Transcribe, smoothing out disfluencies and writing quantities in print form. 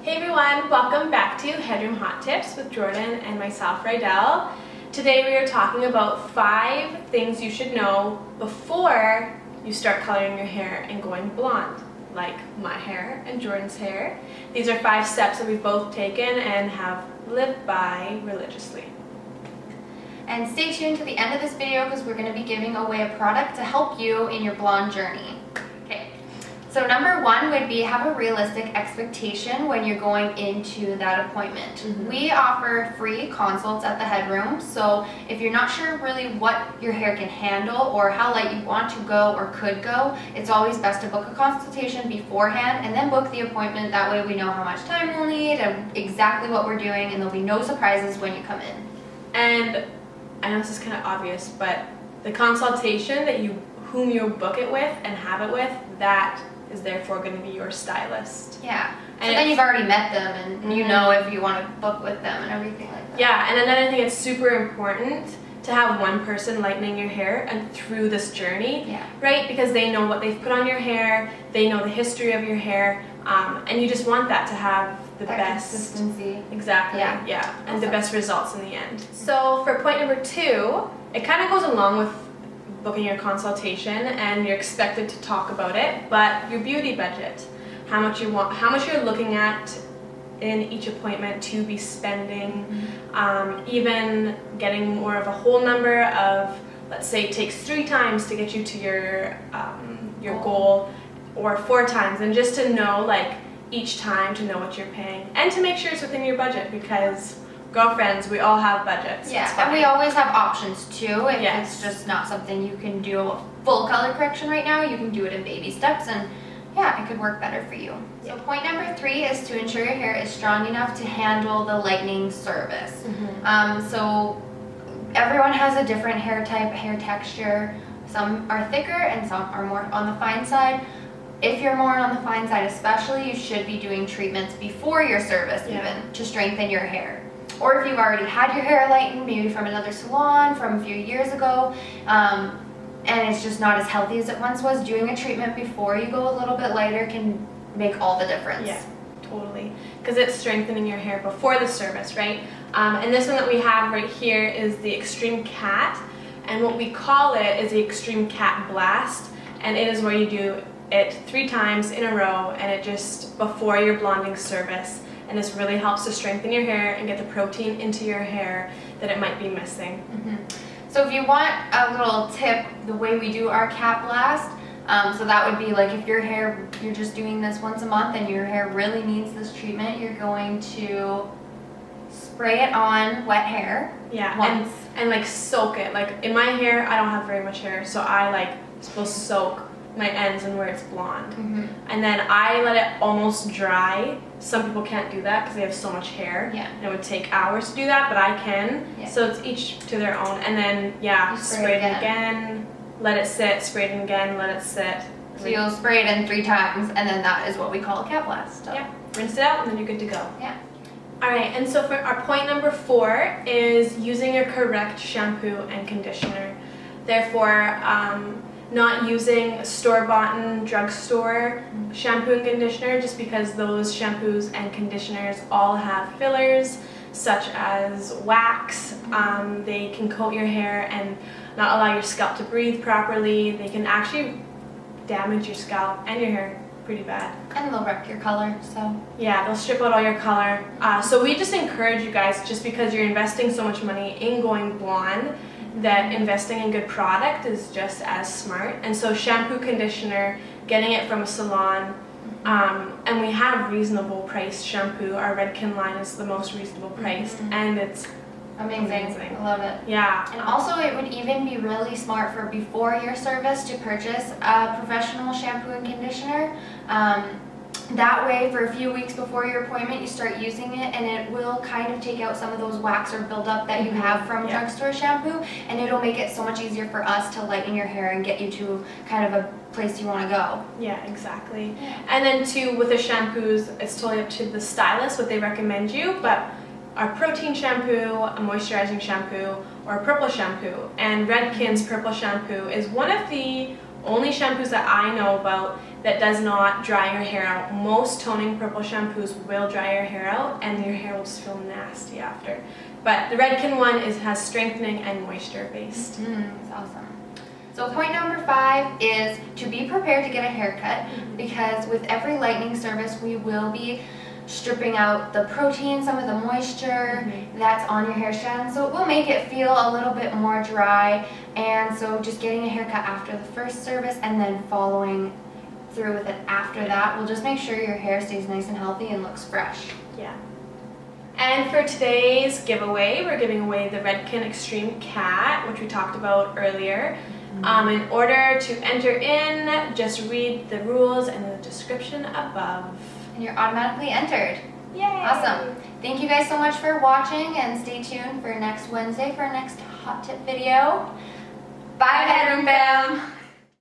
Hey everyone, welcome back to Headroom Hot Tips with Jordan and myself, Rydell. Today we are talking about 5 things you should know before you start coloring your hair and going blonde, like my hair and Jordan's hair. These are 5 steps that we've both taken and have lived by religiously. And stay tuned to the end of this video because we're going to be giving away a product to help you in your blonde journey. Okay, so number 1 would be have a realistic expectation when you're going into that appointment. We offer free consults at the Headroom, so if you're not sure really what your hair can handle or how light you want to go or could go, it's always best to book a consultation beforehand and then book the appointment. That way we know how much time we'll need and exactly what we're doing, and there'll be no surprises when you come in. And I know this is kind of obvious, but the consultation that whom you book it with and have it with, that is therefore going to be your stylist. Yeah. And so then you've already met them and you know if you want to book with them and everything like that. Yeah, and another thing, it's super important to have one person lightening your hair and through this journey, right? Because they know what they've put on your hair, they know the history of your hair, and you just want that to have the best consistency. Exactly. Yeah. And the best results in the end. So for point number 2, it kind of goes along with booking your consultation, and you're expected to talk about it, but your beauty budget, how much you're looking at in each appointment to be spending, even getting more of a whole number of, let's say it takes 3 times to get you to your goal, or 4 times, and just to know, like, each time to know what you're paying and to make sure it's within your budget, because girlfriends, we all have budgets. Yeah, and we always have options too. If it's just not something you can do a full color correction right now, you can do it in baby steps, and yeah, it could work better for you. So point number 3 is to ensure your hair is strong enough to handle the lightening service. So everyone has a different hair type, hair texture. Some are thicker and some are more on the fine side. If you're more on the fine side especially, you should be doing treatments before your service even to strengthen your hair. Or if you've already had your hair lightened, maybe from another salon from a few years ago, and it's just not as healthy as it once was, doing a treatment before you go a little bit lighter can make all the difference. Yeah, totally. Because it's strengthening your hair before the service, right? And this one that we have right here is the Extreme Cat, and what we call it is the Extreme Cat Blast, and it is where you do it 3 times in a row, and it just before your blonding service. And this really helps to strengthen your hair and get the protein into your hair that it might be missing. So if you want a little tip, the way we do our cat blast, so that would be like if your hair, you're just doing this once a month and your hair really needs this treatment, you're going to spray it on wet hair once. And like soak it. Like in my hair, I don't have very much hair, so I like supposed to soak my ends and where it's blonde. And then I let it almost dry. Some people can't do that because they have so much hair. And it would take hours to do that, but I can. So it's each to their own. And then spray it again, let it sit, spray it again, let it sit. So you'll spray it in 3 times, and then that is what we call a cat blast. So. Rinse it out and then you're good to go. Alright, and so for our point number 4 is using your correct shampoo and conditioner. Therefore, not using store-bought drugstore shampoo and conditioner, just because those shampoos and conditioners all have fillers such as wax. They can coat your hair and not allow your scalp to breathe properly. They can actually damage your scalp and your hair pretty bad. And they'll wreck your color, so. Yeah, they'll strip out all your color. So we just encourage you guys, just because you're investing so much money in going blonde, that investing in good product is just as smart. And so shampoo, conditioner, getting it from a salon, and we have reasonable priced shampoo. Our Redken line is the most reasonable priced, and it's amazing. I love it. Yeah. And also it would even be really smart for before your service to purchase a professional shampoo and conditioner. That way, for a few weeks before your appointment, you start using it, and it will kind of take out some of those wax or buildup that you have from drugstore shampoo, and it'll make it so much easier for us to lighten your hair and get you to kind of a place you want to go. Yeah, exactly. And then too, with the shampoos, it's totally up to the stylist what they recommend you, but our protein shampoo, a moisturizing shampoo, or a purple shampoo, and Redken's purple shampoo is one of the only shampoos that I know about that does not dry your hair out. Most toning purple shampoos will dry your hair out and your hair will just feel nasty after. But the Redken one has strengthening and moisture based. That's awesome. So point number 5 is to be prepared to get a haircut, because with every lightening service we will be stripping out the protein, some of the moisture that's on your hair strand, so it will make it feel a little bit more dry. And so just getting a haircut after the first service and then following through with it after that will just make sure your hair stays nice and healthy and looks fresh. Yeah. And for today's giveaway, we're giving away the Redken Extreme Cat, which we talked about earlier. In order to enter in, just read the rules in the description above. And you're automatically entered. Yay! Awesome. Thank you guys so much for watching, and stay tuned for next Wednesday for our next hot tip video. Bye, Headroom fam!